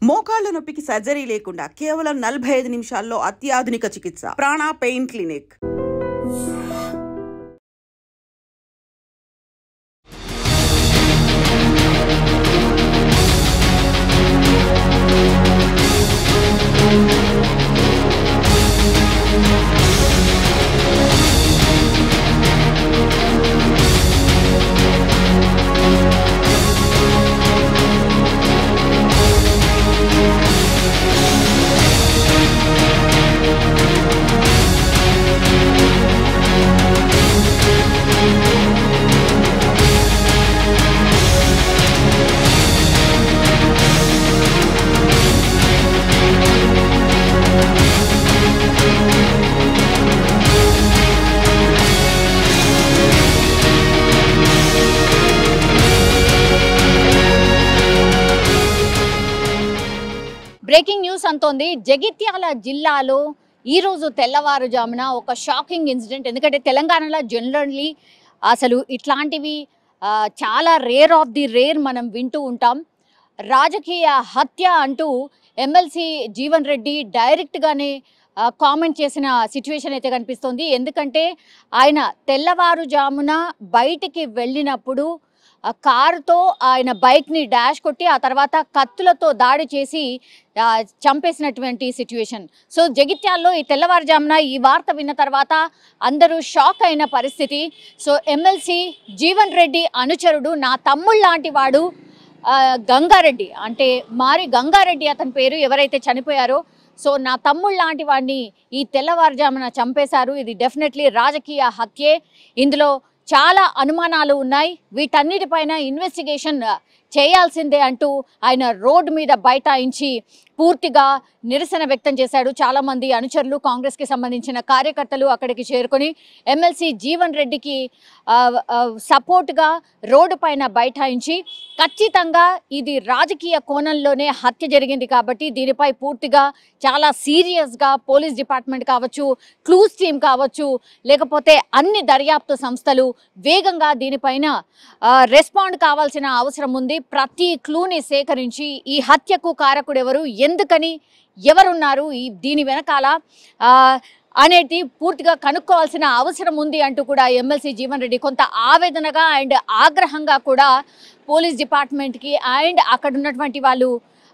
మోకాళ్ల నొప్పికి సర్జరీ లేకుండా కేవలం 45 నిమిషాల్లో అత్యాధునిక చికిత్స. Prana pain clinic. Breaking news అంతోంది. జగిత్యాల జిల్లాలో ఈరోజు తెల్లవారుజామున ఒక షాకింగ్ ఇన్సిడెంట్. ఎందుకంటే తెలంగాణలో జనరల్లీ అసలు ఇట్లాంటివి చాలా రేర్ ఆఫ్ ది రేర్ మనం వింటూ ఉంటాం. రాజకీయ హత్య అంటూ ఎమ్మెల్సీ జీవన్ రెడ్డి డైరెక్ట్గానే కామెంట్ చేసిన సిచ్యువేషన్ అయితే కనిపిస్తోంది. ఎందుకంటే ఆయన తెల్లవారుజామున బయటికి వెళ్ళినప్పుడు కారుతో ఆయన బైక్ని డాష్ కొట్టి ఆ తర్వాత కత్తులతో దాడి చేసి చంపేసినటువంటి సిచ్యువేషన్. సో జగిత్యాల్లో ఈ తెల్లవారుజామున ఈ వార్త విన్న తర్వాత అందరూ షాక్ అయిన పరిస్థితి. సో ఎమ్మెల్సీ జీవన్ రెడ్డి అనుచరుడు, నా తమ్ముళ్ళ లాంటి వాడు గంగారెడ్డి, అంటే మారి గంగారెడ్డి అతని పేరు, ఎవరైతే చనిపోయారో, సో నా తమ్ముళ్ళ లాంటి వాడిని ఈ తెల్లవారుజామున చంపేశారు. ఇది డెఫినెట్లీ రాజకీయ హత్యే. ఇందులో చాలా అనుమానాలు ఉన్నాయి. వీటన్నిటిపైన ఇన్వెస్టిగేషన్ చేయాల్సిందే అంటూ ఆయన రోడ్డు మీద బైఠాయించి పూర్తిగా నిరసన వ్యక్తం చేశాడు. చాలామంది అనుచరులు, కాంగ్రెస్కి సంబంధించిన కార్యకర్తలు అక్కడికి చేరుకొని ఎమ్మెల్సీ జీవన్ రెడ్డికి సపోర్ట్గా రోడ్డు పైన బైఠాయించి ఖచ్చితంగా ఇది రాజకీయ కోణంలోనే హత్య జరిగింది కాబట్టి దీనిపై పూర్తిగా చాలా సీరియస్గా పోలీస్ డిపార్ట్మెంట్ కావచ్చు, క్లూస్ టీమ్ కావచ్చు, లేకపోతే అన్ని దర్యాప్తు సంస్థలు వేగంగా దీనిపైన రెస్పాండ్ కావాల్సిన అవసరం ఉంది. ప్రతి క్లూని సేకరించి ఈ హత్యకు కారకుడు ఎవరు, ఎందుకని, ఎవరున్నారు దీని వెనకాల అనేది పూర్తిగా కనుక్కోవాల్సిన అవసరం ఉంది అంటూ కూడా ఎమ్మెల్సీ జీవన్ రెడ్డి కొంత ఆవేదనగా అండ్ ఆగ్రహంగా కూడా పోలీస్ డిపార్ట్మెంట్కి అండ్ అక్కడ ఉన్నటువంటి వాళ్ళు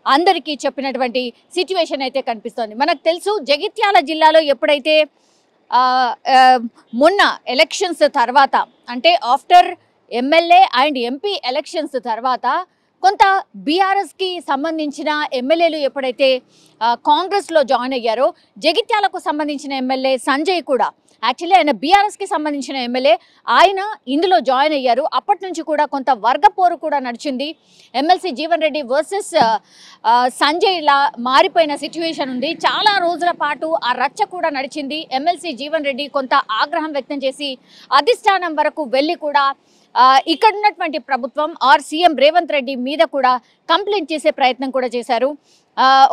అందరికీ చెప్పినటువంటి సిచ్యువేషన్ అయితే కనిపిస్తోంది. మనకు తెలుసు జగిత్యాల జిల్లాలో ఎప్పుడైతే మొన్న ఎలక్షన్స్ తర్వాత, అంటే after MLA and MP elections తర్వాత కొంత బీఆర్ఎస్కి సంబంధించిన ఎమ్మెల్యేలు ఎప్పుడైతే కాంగ్రెస్లో జాయిన్ అయ్యారో, జగిత్యాలకు సంబంధించిన ఎమ్మెల్యే సంజయ్ కూడా, యాక్చువల్లీ ఆయన బీఆర్ఎస్కి సంబంధించిన ఎమ్మెల్యే, ఆయన ఇందులో జాయిన్ అయ్యారు. అప్పటి నుంచి కూడా కొంత వర్గపోరు కూడా నడిచింది. ఎమ్మెల్సీ జీవన్ రెడ్డి వర్సెస్ సంజయ్లా మారిపోయిన సిచ్యువేషన్ ఉంది. చాలా రోజుల పాటు ఆ రచ్చ కూడా నడిచింది. ఎమ్మెల్సీ జీవన్ రెడ్డి కొంత ఆగ్రహం వ్యక్తం చేసి అధిష్టానం వరకు వెళ్ళి కూడా ఇక్కడ ఉన్నటువంటి ప్రభుత్వం ఆర్ సీఎం రేవంత్ రెడ్డి మీద కూడా కంప్లైంట్ చేసే ప్రయత్నం కూడా చేశారు.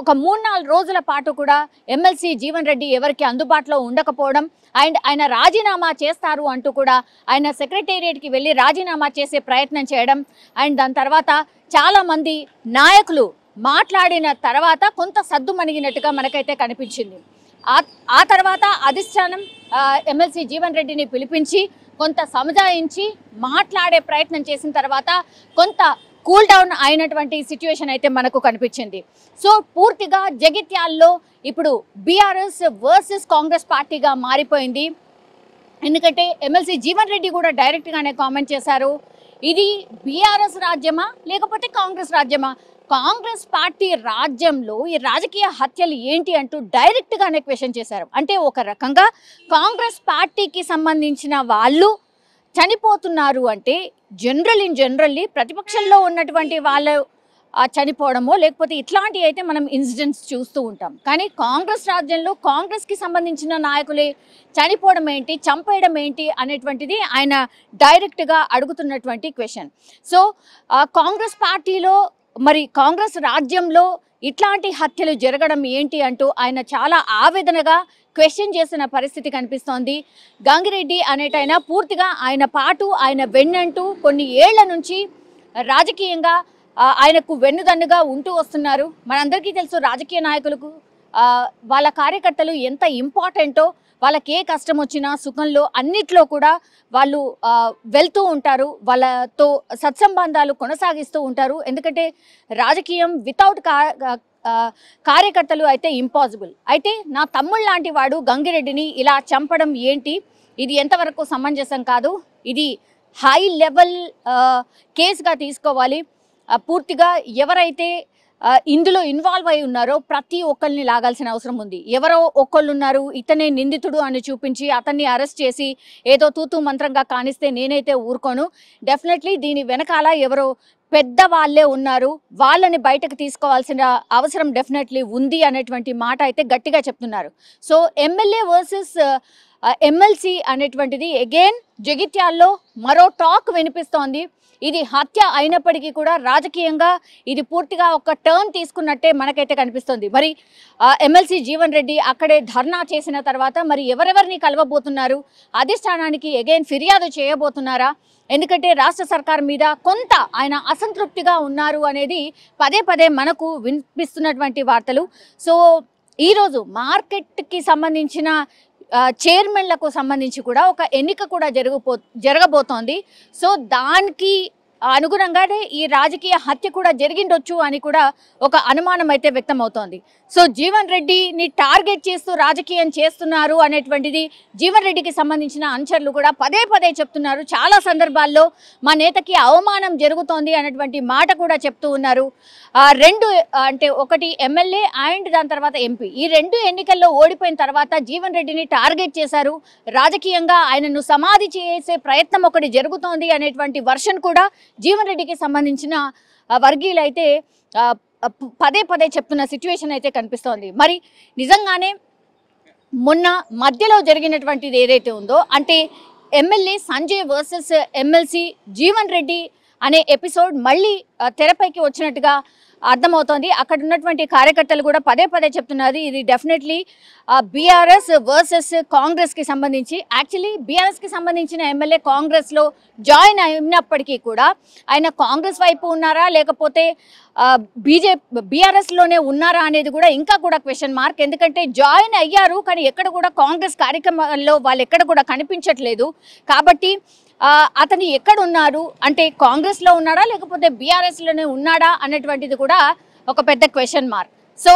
ఒక 3-4 రోజుల పాటు కూడా ఎమ్మెల్సీ జీవన్ రెడ్డి ఎవరికి అందుబాటులో ఉండకపోవడం అండ్ ఆయన రాజీనామా చేస్తారు అంటూ కూడా ఆయన సెక్రటేరియట్కి వెళ్ళి రాజీనామా చేసే ప్రయత్నం చేయడం అండ్ దాని తర్వాత చాలామంది నాయకులు మాట్లాడిన తర్వాత కొంత సద్దుమణిగినట్టుగా మనకైతే కనిపించింది. ఆ తర్వాత అధిష్టానం ఎమ్మెల్సీ జీవన్ రెడ్డిని పిలిపించి కొంత సముదాయించి మాట్లాడే ప్రయత్నం చేసిన తర్వాత కొంత కూల్ డౌన్ అయినటువంటి సిచ్యువేషన్ అయితే మనకు కనిపించింది. సో పూర్తిగా జగిత్యాల్లో ఇప్పుడు బీఆర్ఎస్ వర్సెస్ కాంగ్రెస్ పార్టీగా మారిపోయింది. ఎందుకంటే ఎమ్మెల్సీ జీవన్ రెడ్డి కూడా డైరెక్ట్గానే కామెంట్ చేశారు, ఇది బీఆర్ఎస్ రాజ్యమా లేకపోతే కాంగ్రెస్ రాజ్యమా, కాంగ్రెస్ పార్టీ రాజ్యంలో ఈ రాజకీయ హత్యలు ఏంటి అంటూ డైరెక్ట్గానే క్వశ్చన్ చేశారు. అంటే ఒక రకంగా కాంగ్రెస్ పార్టీకి సంబంధించిన వాళ్ళు చనిపోతున్నారు అంటే జనరల్లీ ప్రతిపక్షంలో ఉన్నటువంటి వాళ్ళు చనిపోవడమో లేకపోతే ఇట్లాంటివి అయితే మనం ఇన్సిడెంట్స్ చూస్తూ ఉంటాం. కానీ కాంగ్రెస్ రాజ్యంలో కాంగ్రెస్కి సంబంధించిన నాయకులే చనిపోవడం ఏంటి, చంపేయడం ఏంటి అనేటువంటిది ఆయన డైరెక్ట్గా అడుగుతున్నటువంటి క్వశ్చన్. సో కాంగ్రెస్ పార్టీలో మరి కాంగ్రెస్ రాజ్యంలో ఇట్లాంటి హత్యలు జరగడం ఏంటి అంటూ ఆయన చాలా ఆవేదనగా క్వశ్చన్ చేసిన పరిస్థితి కనిపిస్తోంది. గంగిరెడ్డి అనేటైనా పూర్తిగా ఆయన పాటు ఆయన వెన్నంటూ కొన్ని ఏళ్ల నుంచి రాజకీయంగా ఆయనకు వెన్నుదన్నుగా ఉంటూ వస్తున్నారు. మనందరికీ తెలుసు రాజకీయ నాయకులకు వాళ్ళ కార్యకర్తలు ఎంత ఇంపార్టెంటో. వాళ్ళకి ఏ కష్టం వచ్చినా సుఖంలో అన్నిట్లో కూడా వాళ్ళు వెళ్తూ ఉంటారు, వాళ్ళతో సత్సంబంధాలు కొనసాగిస్తూ ఉంటారు. ఎందుకంటే రాజకీయం వితౌట్ కార్యకర్తలు అయితే ఇంపాసిబుల్. అయితే నా తమ్ముళ్ళ లాంటి వాడు గంగిరెడ్డిని ఇలా చంపడం ఏంటి? ఇది ఎంతవరకు సమంజసం కాదు. ఇది హై లెవెల్ కేసుగా తీసుకోవాలి. పూర్తిగా ఎవరైతే ఇందులో ఇన్వాల్వ్ అయి ఉన్నారో ప్రతి ఒక్కరిని లాగాల్సిన అవసరం ఉంది. ఎవరో ఒక్కళ్ళు ఉన్నారు ఇతనే నిందితుడు అని చూపించి అతన్ని అరెస్ట్ చేసి ఏదో తూతూ మంత్రంగా కానిస్తే నేనైతే ఊరుకోను. డెఫినెట్లీ దీని వెనకాల ఎవరో పెద్ద వాళ్ళే ఉన్నారు, వాళ్ళని బయటకు తీసుకోవాల్సిన అవసరం డెఫినెట్లీ ఉంది అనేటువంటి మాట అయితే గట్టిగా చెప్తున్నారు. సో ఎమ్మెల్యే వర్సెస్ ఎమ్మెల్సీ అనేటువంటిది అగైన్ జగిత్యాల్లో మరో టాక్ వినిపిస్తోంది. ఇది హత్య అయినప్పటికీ కూడా రాజకీయంగా ఇది పూర్తిగా ఒక టర్న్ తీసుకున్నట్టే మనకైతే కనిపిస్తుంది. మరి ఎమ్మెల్సీ జీవన్ రెడ్డి అక్కడే ధర్నా చేసిన తర్వాత మరి ఎవరెవరిని కలవబోతున్నారు? అధిష్టానానికి అగైన్ ఫిర్యాదు చేయబోతున్నారా? ఎందుకంటే రాష్ట్ర సర్కార్ మీద కొంత ఆయన అసంతృప్తిగా ఉన్నారు అనేది పదే పదే మనకు వినిపిస్తున్నటువంటి వార్తలు. సో ఈరోజు మార్కెట్కి సంబంధించిన చైర్మన్లకు సంబంధించి కూడా ఒక ఎన్నిక కూడా జరగబోతోంది. సో దానికి అనుగుణంగానే ఈ రాజకీయ హత్య కూడా జరిగిండొచ్చు అని కూడా ఒక అనుమానం అయితే వ్యక్తం అవుతోంది. సో జీవన్ రెడ్డిని టార్గెట్ చేస్తూ రాజకీయం చేస్తున్నారు అనేటువంటిది జీవన్ రెడ్డికి సంబంధించిన అనుచరులు కూడా పదే పదే చెప్తున్నారు. చాలా సందర్భాల్లో మా నేతకి అవమానం జరుగుతోంది అనేటువంటి మాట కూడా చెప్తూ ఉన్నారు. రెండు అంటే ఒకటి ఎమ్మెల్యే అండ్ దాని తర్వాత ఎంపీ, ఈ రెండు ఎన్నికల్లో ఓడిపోయిన తర్వాత జీవన్ రెడ్డిని టార్గెట్ చేశారు. రాజకీయంగా ఆయనను సమాధి చేసే ప్రయత్నం ఒకటి జరుగుతోంది అనేటువంటి వర్షన్ కూడా జీవన్ రెడ్డికి సంబంధించిన వర్గీయులు అయితే పదే పదే చెప్తున్న సిచ్యువేషన్ అయితే కనిపిస్తోంది. మరి నిజంగానే మొన్న మధ్యలో జరిగినటువంటిది ఏదైతే ఉందో అంటే MLA Sanjay versus MLC Jeevan Reddy అనే ఎపిసోడ్ మళ్ళీ తెరపైకి వచ్చినట్టుగా అర్థమవుతోంది. అక్కడ ఉన్నటువంటి కార్యకర్తలు కూడా పదే పదే చెప్తున్నారు ఇది డెఫినెట్లీ బీఆర్ఎస్ వర్సెస్ కాంగ్రెస్కి సంబంధించి. యాక్చువల్లీ బీఆర్ఎస్కి సంబంధించిన ఎమ్మెల్యే కాంగ్రెస్లో జాయిన్ అయినప్పటికీ కూడా ఆయన కాంగ్రెస్ వైపు ఉన్నారా లేకపోతే బీఆర్ఎస్లోనే ఉన్నారా అనేది కూడా ఇంకా కూడా క్వశ్చన్ మార్క్. ఎందుకంటే జాయిన్ అయ్యారు కానీ ఎక్కడ కూడా కాంగ్రెస్ కార్యక్రమాల్లో వాళ్ళు ఎక్కడ కూడా కనిపించట్లేదు. కాబట్టి అతను ఎక్కడ ఉన్నారు అంటే కాంగ్రెస్లో ఉన్నాడా లేకపోతే బీఆర్ఎస్లోనే ఉన్నాడా అనేటువంటిది కూడా ఒక పెద్ద క్వశ్చన్ మార్క్. సో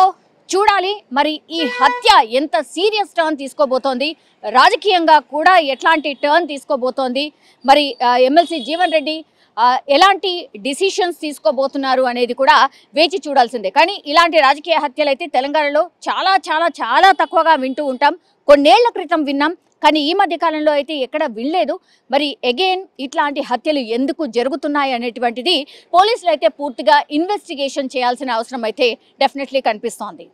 చూడాలి మరి ఈ హత్య ఎంత సీరియస్ టర్న్ తీసుకోబోతోంది, రాజకీయంగా కూడా ఎట్లాంటి టర్న్ తీసుకోబోతోంది, మరి ఎమ్మెల్సీ జీవన్ రెడ్డి ఎలాంటి డిసిషన్స్ తీసుకోబోతున్నారు అనేది కూడా వేచి చూడాల్సిందే. కానీ ఇలాంటి రాజకీయ హత్యలు అయితే తెలంగాణలో చాలా చాలా చాలా తక్కువగా వింటూ ఉంటాం. కొన్నేళ్ల క్రితం విన్నాం కానీ ఈ మధ్య కాలంలో అయితే ఎక్కడ వినలేదు. మరి అగైన్ ఇట్లాంటి హత్యలు ఎందుకు జరుగుతున్నాయి అనేటువంటిది పోలీసులు అయితే పూర్తిగా ఇన్వెస్టిగేషన్ చేయాల్సిన అవసరం అయితే డెఫినెట్లీ కనిపిస్తోంది.